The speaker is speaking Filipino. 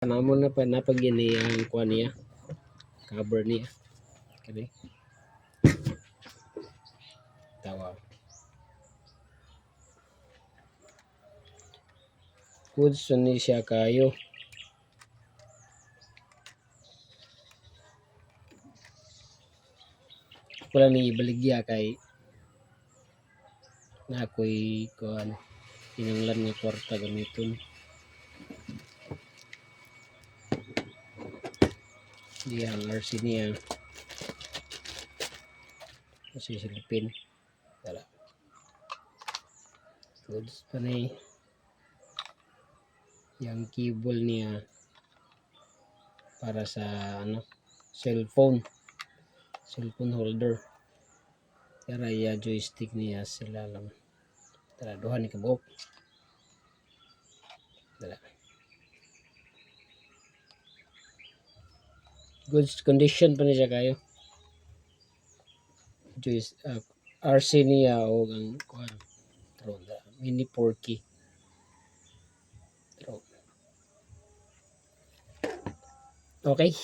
Namo na pa napagini ang kuha niya, cover niya. Kani. Tawa. Good ni siya kayo. Wala ni ibaligya kay na ako'y kuan kinanglan nga kwarta gamiton. Di ang RC niya kasi silipin. Wala. Goods pa na yung cable niya para sa cellphone holder. Kaya ya joystick niya sila lang. Tara, duha ni kabuok. Tara. Good condition pa niya kayo. RC niya o ang kuhan. Mini Porky. Okay.